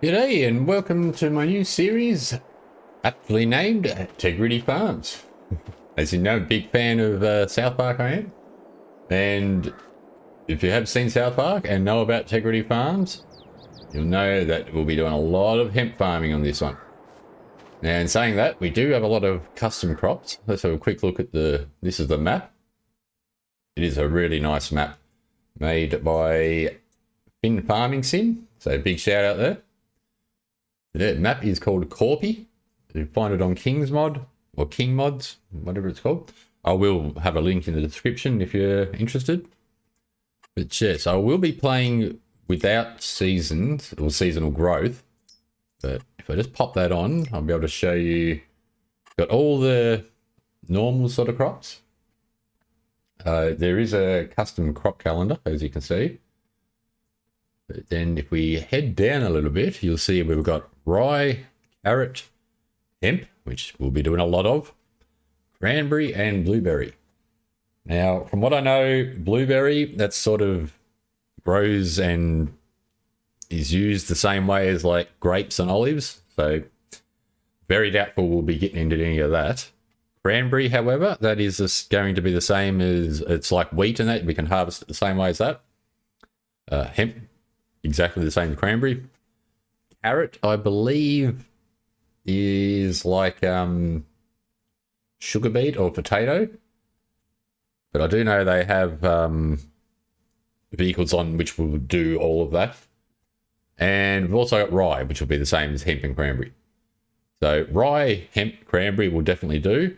G'day and welcome to my new series, aptly named Tegridy Farms. As you know, big fan of South Park I am. And if you have seen South Park and know about Tegridy Farms, you'll know that we'll be doing a lot of hemp farming on this one. Now, in saying that, we do have a lot of custom crops. Let's have a quick look at this is the map. It is a really nice map made by Fin Farming Sim. So big shout out there. The map is called Corpy. You find it on King's Mod or King Mods, whatever it's called. I will have a link in the description if you're interested. But yes, I will be playing without seasons or seasonal growth. But if I just pop that on, I'll be able to show you. Got all the normal sort of crops. There is a custom crop calendar, as you can see. But then if we head down a little bit, you'll see we've got rye, carrot, hemp, which we'll be doing a lot of, cranberry and blueberry. Now, from what I know, blueberry, that sort of grows and is used the same way as like grapes and olives. So very doubtful we'll be getting into any of that. Cranberry, however, that is just going to be the same as, it's like wheat and that. We can harvest it the same way as that. Hemp, exactly the same as cranberry. Carrot, I believe, is like sugar beet or potato. But I do know they have vehicles on which will do all of that. And we've also got rye, which will be the same as hemp and cranberry. So rye, hemp, cranberry will definitely do.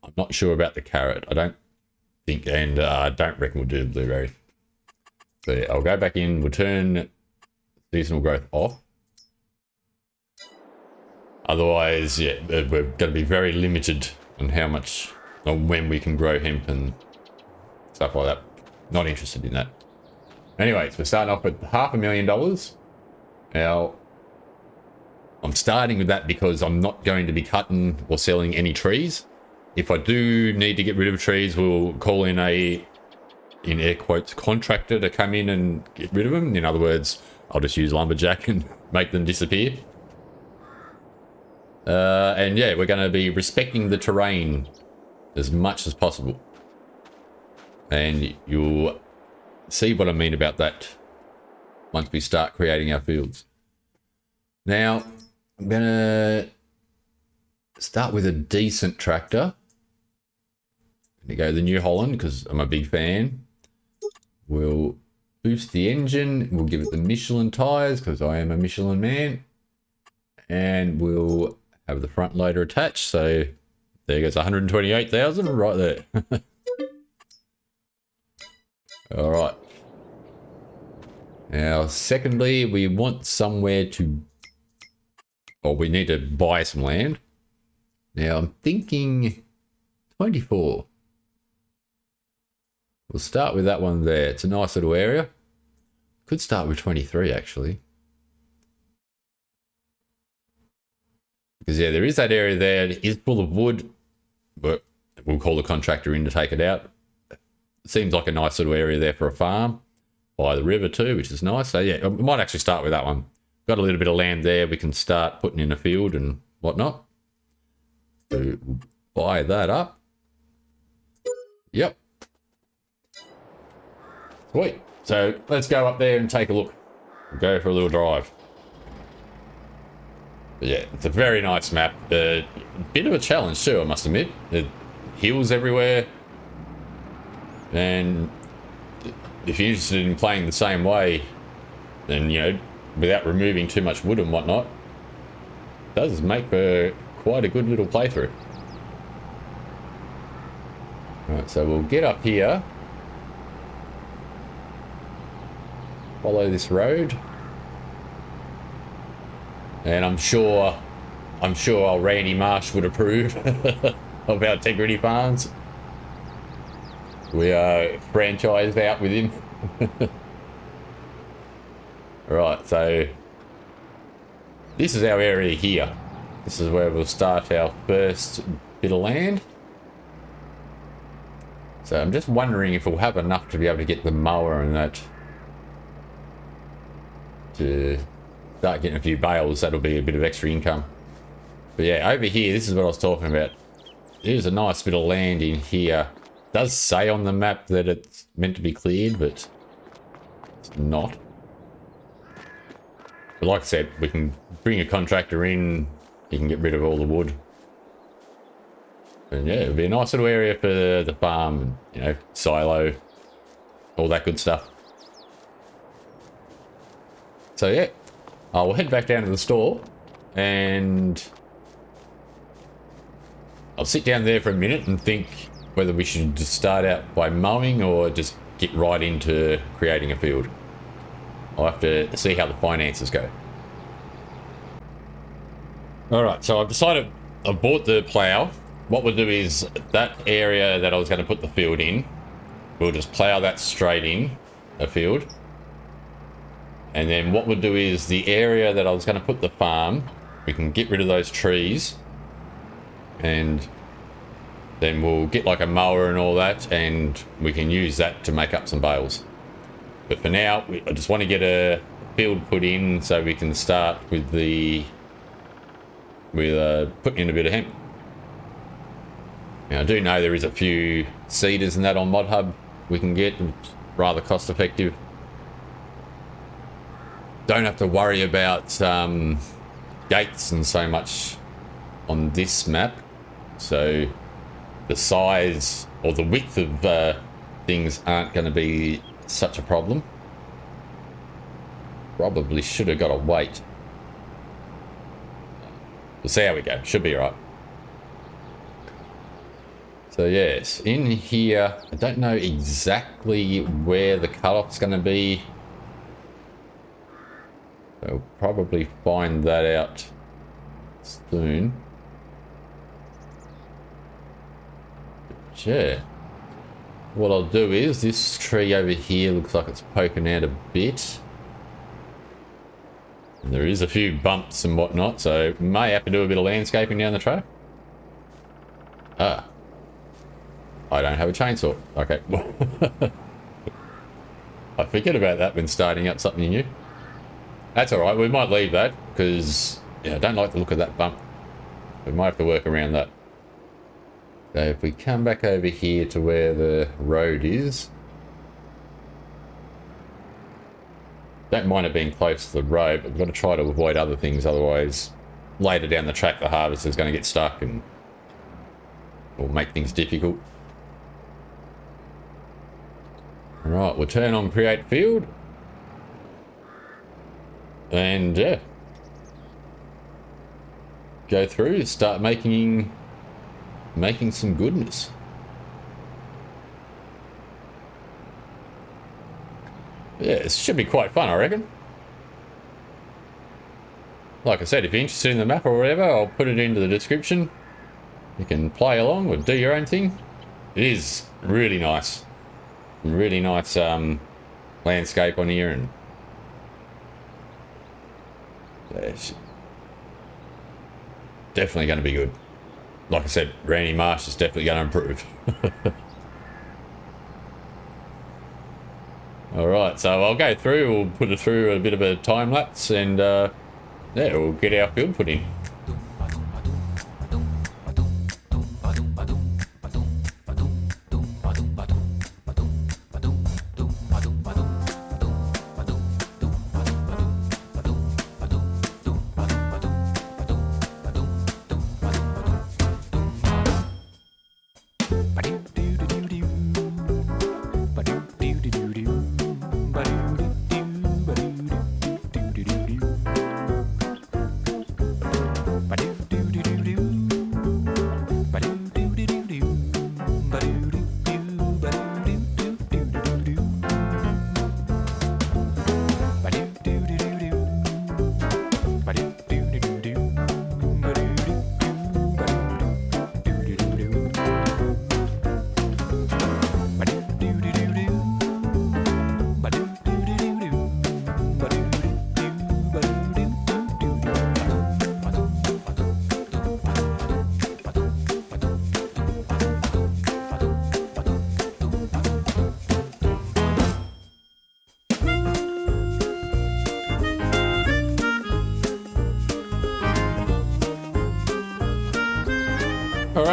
I'm not sure about the carrot. I don't think, and I don't reckon we'll do the blueberry. So yeah, I'll go back in, we'll turn seasonal growth off. Otherwise, yeah, we're going to be very limited on how much, on when we can grow hemp and stuff like that. Not interested in that. Anyways, we're starting off with $500,000. Now, I'm starting with that because I'm not going to be cutting or selling any trees. If I do need to get rid of trees, we'll call in a, in air quotes, contractor to come in and get rid of them. In other words, I'll just use lumberjack and make them disappear. And yeah, we're going to be respecting the terrain as much as possible. And you'll see what I mean about that once we start creating our fields. Now, I'm going to start with a decent tractor. I'm going to go the New Holland because I'm a big fan. We'll boost the engine. We'll give it the Michelin tires because I am a Michelin man. And we'll have the front loader attached. So there goes 128,000 right there. All right. Now, secondly, we want somewhere to, or we need to buy some land. Now, I'm thinking 24. We'll start with that one there. It's a nice little area. Could start with 23, actually. Because, yeah, there is that area there. It is full of wood, but we'll call the contractor in to take it out. It seems like a nice little area there for a farm. By the river too, which is nice. So, yeah, we might actually start with that one. Got a little bit of land there. We can start putting in a field and whatnot. So, we'll buy that up. Yep. Sweet. So, let's go up there and take a look. We'll go for a little drive. But yeah, it's a very nice map. Bit of a challenge too, I must admit. Hills everywhere. And if you're interested in playing the same way, then, you know, without removing too much wood and whatnot, it does make for quite a good little playthrough. Alright, so we'll get up here. Follow this road. And I'm sure old Randy Marsh would approve of our Tegridy Farms. We are franchised out with him. Right, so this is our area here. This is where we'll start our first bit of land. So I'm just wondering if we'll have enough to be able to get the mower and that to start getting a few bales, that'll be a bit of extra income. But yeah, over here, this is what I was talking about. There's a nice bit of land in here. It does say on the map that it's meant to be cleared, but it's not. But like I said, we can bring a contractor in, he can get rid of all the wood. And yeah, it'll be a nice little area for the farm, and, you know, silo, all that good stuff. So yeah, I'll head back down to the store and I'll sit down there for a minute and think whether we should just start out by mowing or just get right into creating a field. I'll have to see how the finances go. Alright, so I've decided I've bought the plough. What we'll do is that area that I was going to put the field in, we'll just plough that straight in a field. And then what we'll do is the area that I was going to put the farm, we can get rid of those trees. And then we'll get like a mower and all that, and we can use that to make up some bales. But for now, I just want to get a field put in so we can start with putting in a bit of hemp. Now, I do know there is a few seeders and that on Mod Hub we can get, rather cost effective. Don't have to worry about gates and so much on this map. So the size or the width of things aren't going to be such a problem. Probably should have got a weight. We'll see how we go. Should be alright. So yes, in here, I don't know exactly where the cutoff's going to be. We'll probably find that out soon. But yeah. What I'll do is, this tree over here looks like it's poking out a bit. And there is a few bumps and whatnot, so may have to do a bit of landscaping down the track. Ah. I don't have a chainsaw. Okay. I forget about that when starting up something new. That's alright, we might leave that, because yeah, I don't like the look of that bump. We might have to work around that. So if we come back over here to where the road is. Don't mind it being close to the road, but we've got to try to avoid other things, otherwise later down the track the harvester is going to get stuck and will make things difficult. Alright, we'll turn on create field. And yeah. Go through, start making some goodness. Yeah, it should be quite fun, I reckon. Like I said, if you're interested in the map or whatever, I'll put it into the description. You can play along or do your own thing. It is really nice. Really nice landscape on here, and it's definitely going to be good. Like I said, Randy Marsh is definitely going to improve. Alright, so I'll go through, we'll put it through a bit of a time lapse, and yeah, we'll get our field put in.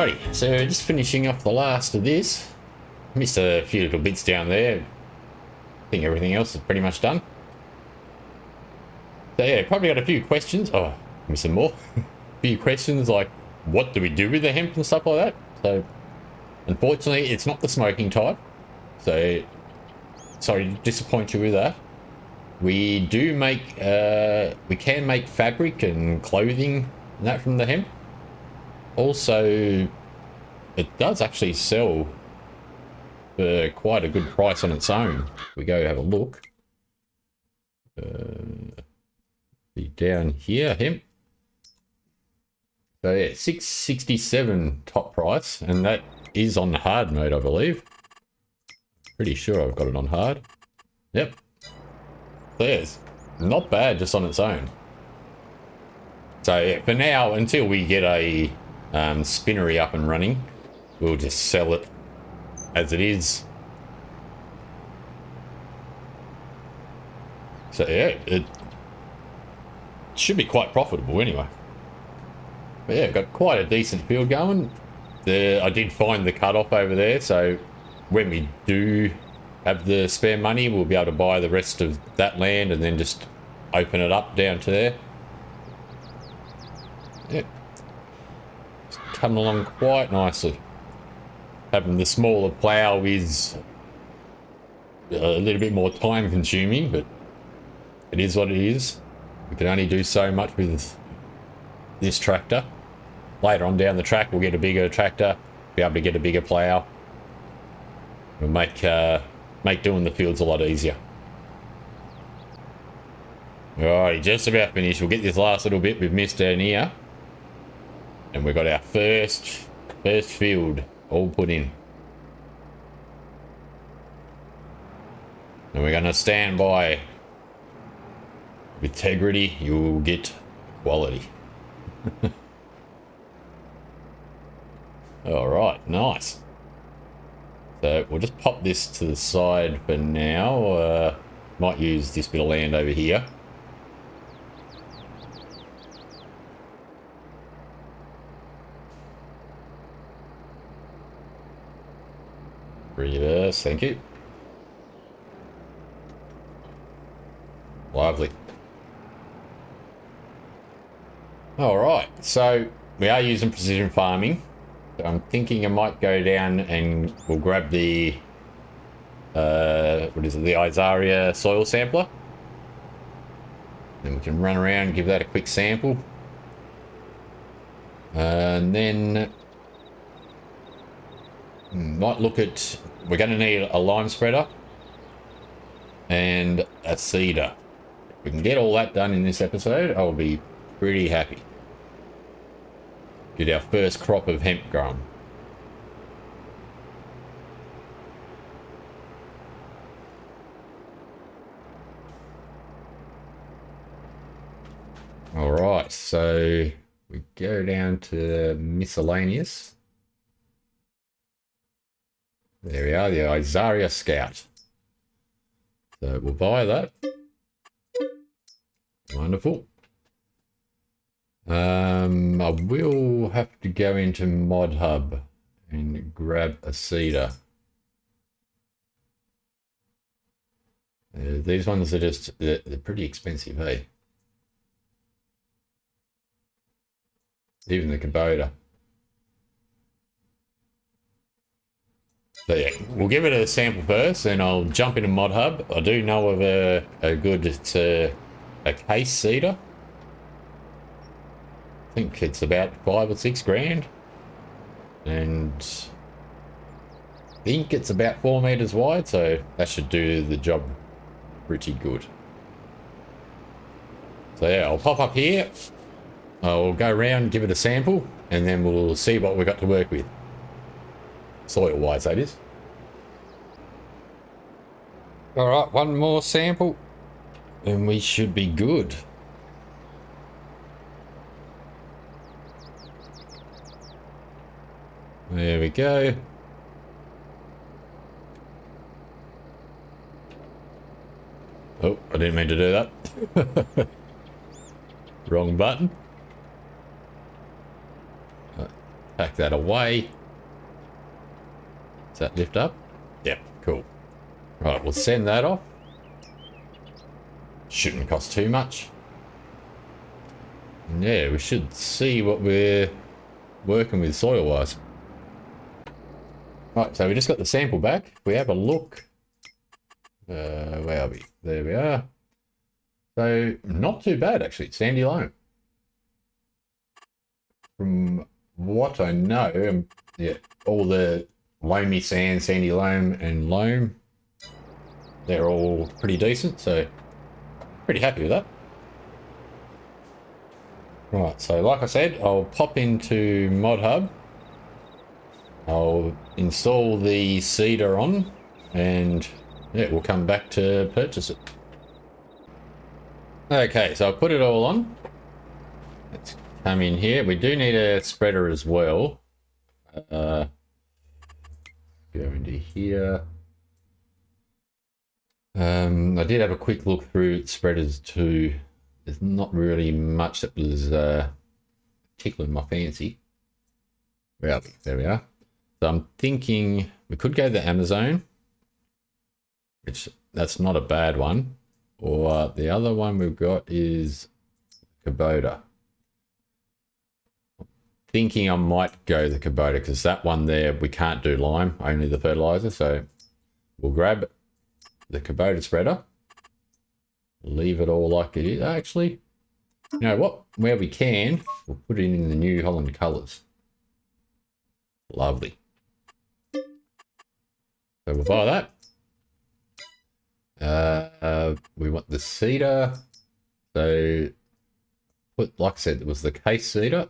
Alrighty, so just finishing off the last of this. Missed a few little bits down there. I think everything else is pretty much done. So yeah, probably got a few questions. Oh, missing more. A few questions like, what do we do with the hemp and stuff like that? So, unfortunately, it's not the smoking type. So, sorry to disappoint you with that. We do make, we can make fabric and clothing and that from the hemp. Also, it does actually sell for quite a good price on its own. We go have a look. Be down here, hemp. So yeah, $6.67 top price, and that is on hard mode, I believe. Pretty sure I've got it on hard. Yep. So yeah, it's not bad just on its own. So yeah, for now, until we get a spinnery up and running, we'll just sell it as it is. So yeah, it should be quite profitable anyway. But yeah, got quite a decent field going. I did find the cutoff over there, so when we do have the spare money, we'll be able to buy the rest of that land and then just open it up down to there. Yeah, it's coming along quite nicely. Having the smaller plough is a little bit more time consuming, but it is what it is. We can only do so much with this tractor. Later on down the track, we'll get a bigger tractor, be able to get a bigger plough. It'll make doing the fields a lot easier. Alrighty, just about finished. We'll get this last little bit we've missed down here. And we've got our first field all put in. And we're going to stand by. With Tegridy, you'll get quality. Alright, nice. So we'll just pop this to the side for now. Might use this bit of land over here. Reverse, thank you. Lovely. Alright, so we are using precision farming. So I'm thinking I might go down and we'll grab the what is it, the Isaria soil sampler. Then we can run around and give that a quick sample. And then might look at, we're going to need a lime spreader and a seeder. If we can get all that done in this episode, I'll be pretty happy. Get our first crop of hemp grown. Alright, so we go down to miscellaneous. There we are, the Isaria Scout. So we'll buy that. Wonderful. I will have to go into Mod Hub and grab a seeder. These ones are just, they're pretty expensive, hey? Even the Kubota. So yeah, we'll give it a sample first and I'll jump into Mod Hub. I do know of a good, it's a case seeder. I think it's about 5 or 6 grand. And I think it's about 4 meters wide, so that should do the job pretty good. So yeah, I'll pop up here. I'll go around, give it a sample, and then we'll see what we've got to work with. Soil-wise, that is. Alright, one more sample, and we should be good. There we go. Oh, I didn't mean to do that. Wrong button. pack that away. Does that lift up? Yep, cool. Right, we'll send that off. Shouldn't cost too much. And yeah, we should see what we're working with soil-wise. Right, so we just got the sample back. If we have a look. Where are we? There we are. So, not too bad, actually. Sandy loam. From what I know, yeah, all the loamy sand, sandy loam, and loam, they're all pretty decent, so pretty happy with that. Right, so like I said, I'll pop into Mod Hub. I'll install the seeder on, and yeah, we'll come back to purchase it. Okay, so I'll put it all on. Let's come in here. We do need a spreader as well. Go into here. I did have a quick look through spreaders too. There's not really much that was tickling my fancy. Where are we? There we are. So I'm thinking we could go the Amazon, which that's not a bad one. Or the other one we've got is Kubota. Thinking I might go the Kubota because that one there we can't do lime, only the fertilizer. So we'll grab the Kubota spreader, leave it all like it is. Actually, you know what? Where we can, we'll put it in the New Holland colours. Lovely. So we'll buy that. We want the cedar. So, like I said, it was the case cedar.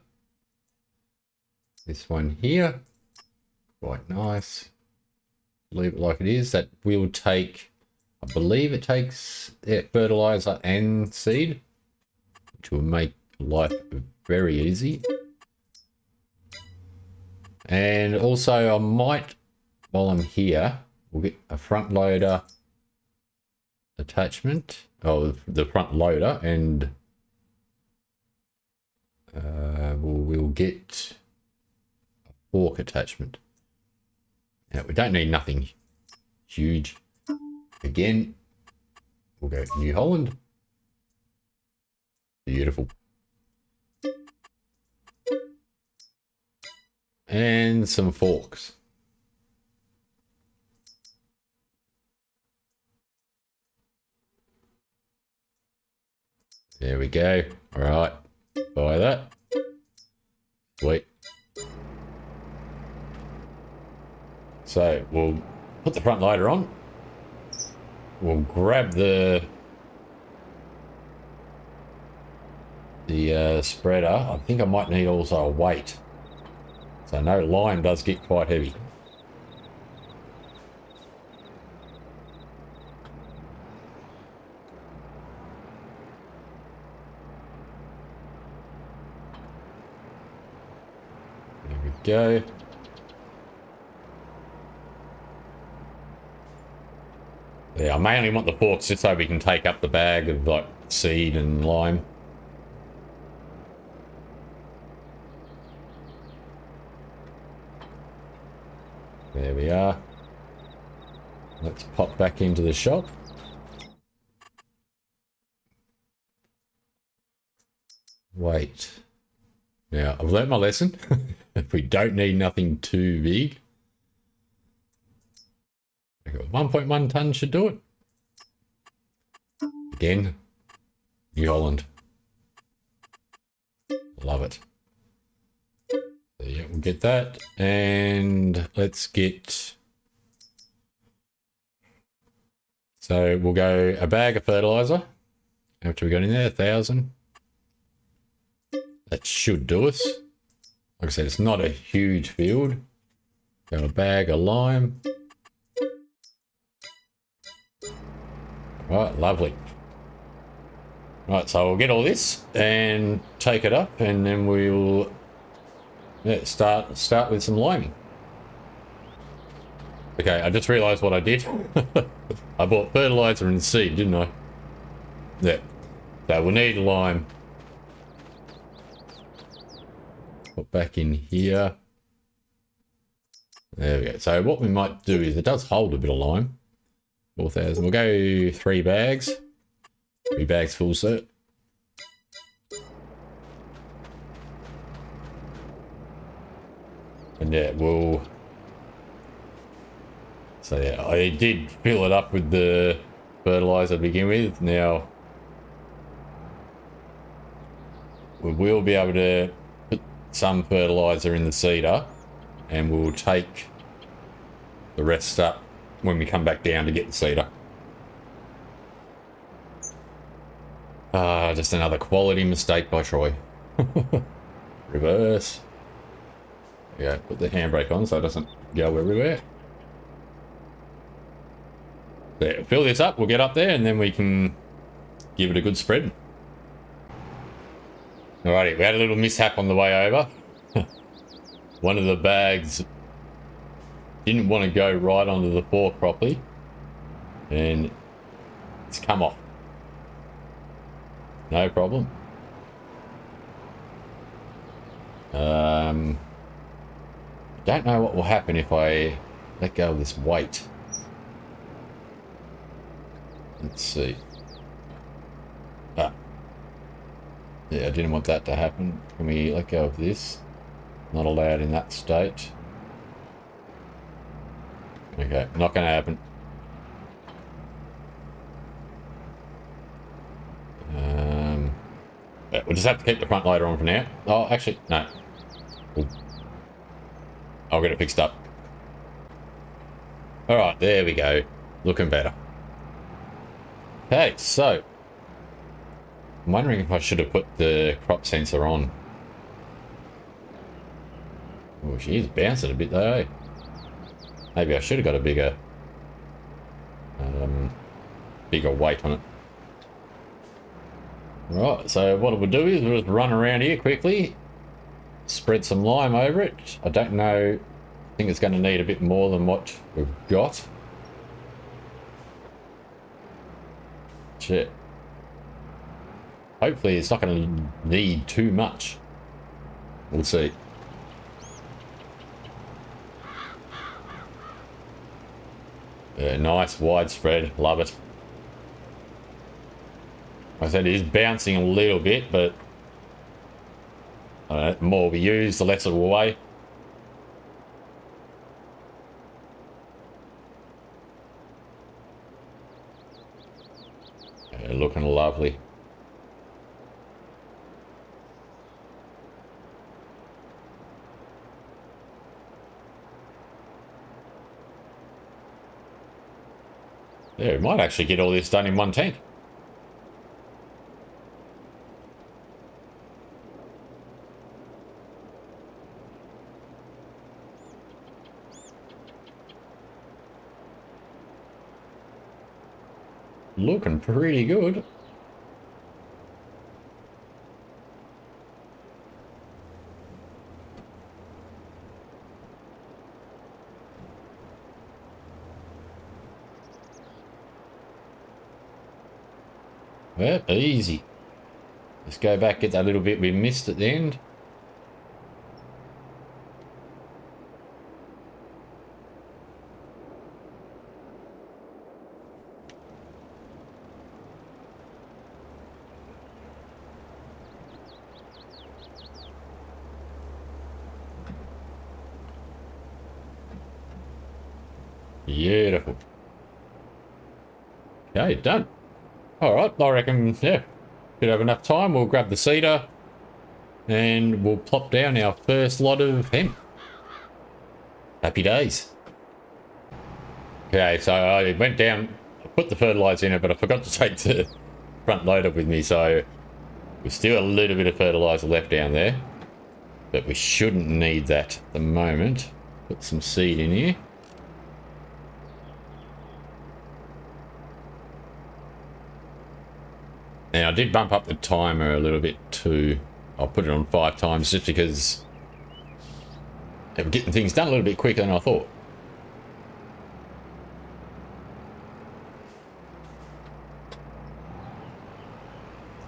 This one here, quite nice. Leave it like it is. That will take, I believe it takes fertilizer and seed, which will make life very easy. And also I might, while I'm here, we'll get a front loader attachment. Oh, the front loader, and we'll get a fork attachment. Now, we don't need nothing huge. Again, we'll go New Holland. Beautiful. And some forks. There we go. All right, buy that. Sweet. So we'll put the front loader on. We'll grab the spreader. I think I might need also a weight. So I know lime does get quite heavy. There we go. Yeah, I mainly want the forks just so we can take up the bag of like seed and lime. There we are. Let's pop back into the shop. Wait. Now, I've learnt my lesson. If we don't need nothing too big. 1.1 tonne should do it. Again, New Holland. Love it. So yeah, we'll get that. And let's get... So we'll go a bag of fertiliser. How much have we got in there? 1,000. That should do us. Like I said, it's not a huge field. Go a bag of lime. Right, lovely. Right, so we'll get all this and take it up, and then we'll start with some liming. Okay, I just realised what I did. I bought fertiliser and seed, didn't I? Yeah. So we'll need lime. Put back in here. There we go. So what we might do is, it does hold a bit of lime. 4,000. We'll go 3 bags. 3 bags full set. And yeah, we'll... So yeah, I did fill it up with the fertilizer to begin with. Now, we will be able to put some fertilizer in the seeder, and we'll take the rest up when we come back down to get the seeder. Just another quality mistake by Troy. Reverse. Yeah, put the handbrake on so it doesn't go everywhere. There, fill this up, we'll get up there, and then we can give it a good spread. Alrighty, we had a little mishap on the way over. One of the bags didn't want to go right onto the fork properly, and it's come off. No problem. I don't know what will happen if I let go of this weight. Let's see. Yeah, I didn't want that to happen. Can we let go of this? Not allowed in that state. Okay, not going to happen. Yeah, we'll just have to keep the front loader on for now. Oh, actually, no. Ooh. I'll get it fixed up. Alright, there we go. Looking better. Okay, so I'm wondering if I should have put the crop sensor on. Oh, she is bouncing a bit though, eh? Maybe I should have got a bigger weight on it. Right, so what we'll do is we'll just run around here quickly, spread some lime over it. I don't know, I think it's going to need a bit more than what we've got. Shit. Hopefully it's not going to need too much. We'll see. Yeah, nice widespread, love it. Like I said, it is bouncing a little bit, but the more we use, the less it will weigh. Yeah, looking lovely. Yeah, we might actually get all this done in one tank. Looking pretty good. Well, easy. Let's go back, get that little bit we missed at the end. Beautiful. Okay, done. All right, I reckon, yeah, should have enough time. We'll grab the seeder and we'll plop down our first lot of hemp. Happy days. Okay, so I went down, I put the fertilizer in it, but I forgot to take the front loader with me, so there's still a little bit of fertilizer left down there, but we shouldn't need that at the moment. Put some seed in here. Now, I did bump up the timer a little bit too. I'll put it on 5 times just because we're getting things done a little bit quicker than I thought.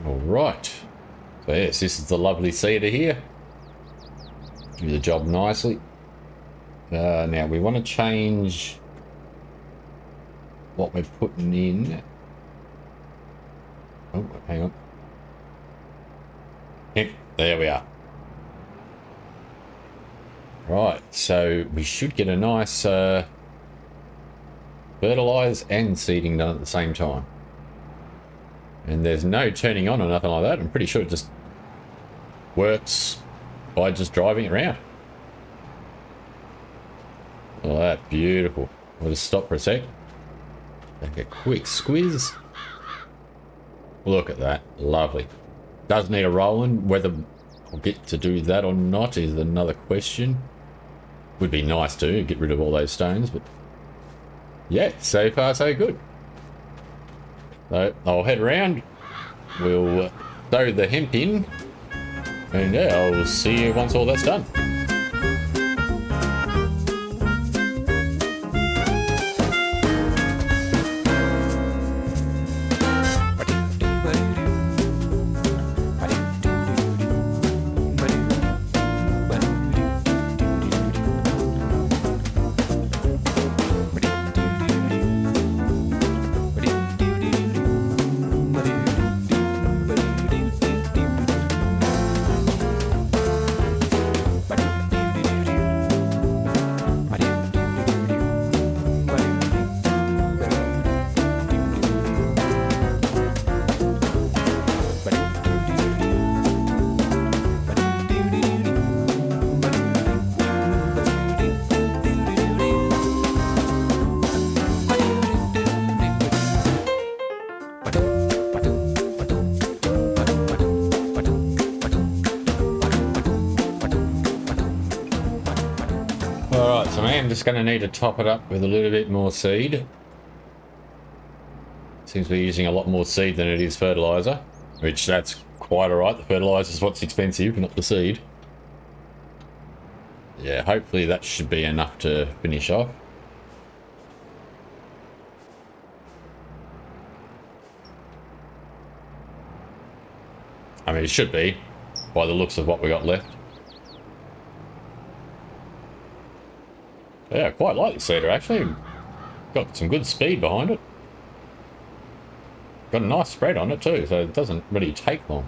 All right. So yes, this is the lovely seeder here. Do the job nicely. Now we want to change what we're putting in. Oh, hang on. Yep, there we are. Right, so we should get a nice fertilise and seeding done at the same time. And there's no turning on or nothing like that. I'm pretty sure it just works by just driving it around. Oh, that's beautiful. We'll just stop for a sec. Take a quick squeeze. Look at that. Lovely. Does need a rolling. Whether I'll get to do that or not is another question. Would be nice to get rid of all those stones, but yeah, so far so good. So I'll head around. We'll throw the hemp in. And yeah, I'll see you once all that's done. Alright, so I am just going to need to top it up with a little bit more seed. Seems to be using a lot more seed than it is fertiliser, which that's quite alright. The fertiliser is what's expensive, not the seed. Yeah, hopefully that should be enough to finish off. I mean, it should be, by the looks of what we got left. Yeah, I quite like the cedar actually. Got some good speed behind it. Got a nice spread on it too, so it doesn't really take long.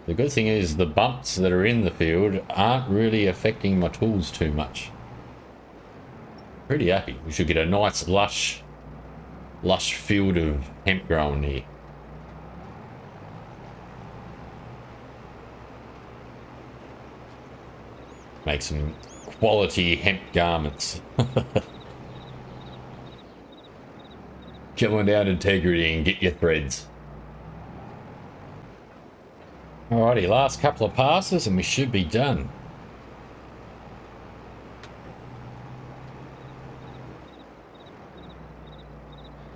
The good thing is the bumps that are in the field aren't really affecting my tools too much. Pretty happy. We should get a nice lush field of hemp growing here. Make some quality hemp garments. Come on down to Tegridy and get your threads. Alrighty, last couple of passes and we should be done.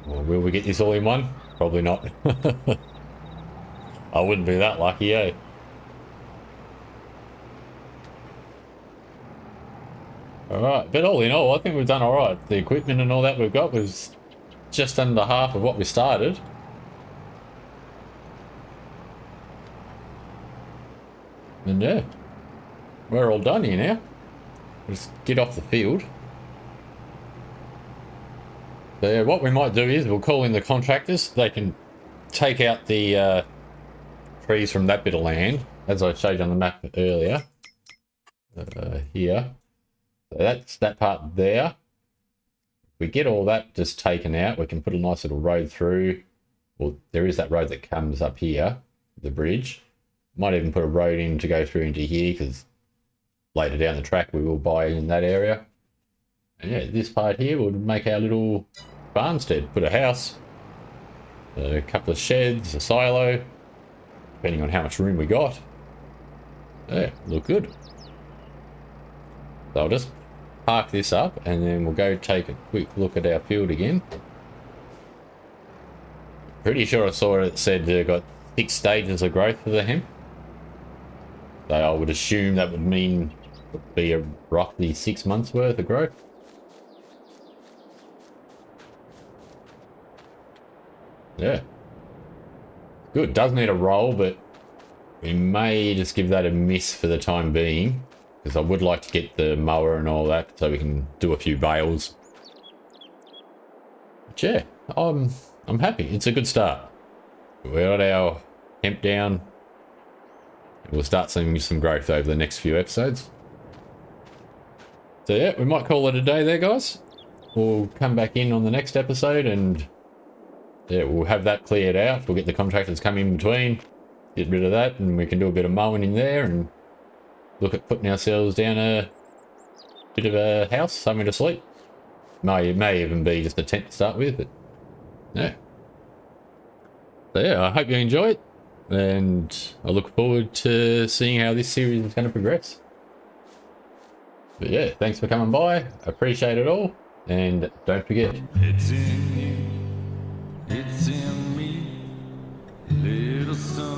Well, will we get this all in one? Probably not. I wouldn't be that lucky, eh? Alright, but all in all, I think we've done alright. The equipment and all that we've got was just under half of what we started. And yeah, we're all done here now. Just get off the field. So yeah, what we might do is we'll call in the contractors. They can take out the trees from that bit of land, as I showed you on the map earlier. Here. So that's that part there. If we get all that just taken out, we can put a nice little road through. Well, there is that road that comes up here, the bridge. Might even put a road in to go through into here, because later down the track we will buy in that area. And yeah, this part here would make our little farmstead. Put a house, a couple of sheds, a silo, depending on how much room we got. Yeah, look good. So I'll just park this up and then we'll go take a quick look at our field again. Pretty sure I saw it said it got 6 stages of growth for the hemp. So I would assume that would mean it would be a roughly 6 months worth of growth. Yeah, Good. Does need a roll, but we may just give that a miss for the time being, because I would like to get the mower and all that so we can do a few bales. But yeah, I'm happy. It's a good start. We got our hemp down. We'll start seeing some growth over the next few episodes. So yeah, we might call it a day there, guys. We'll come back in on the next episode and yeah, we'll have that cleared out. We'll get the contractors come in between, get rid of that, and we can do a bit of mowing in there and look at putting ourselves down a bit of a house, somewhere to sleep. May even be just a tent to start with, but yeah. So yeah, I hope you enjoy it, and I look forward to seeing how this series is going to progress. But yeah, thanks for coming by. I appreciate it all, and don't forget. It's in you, it's in me, little son.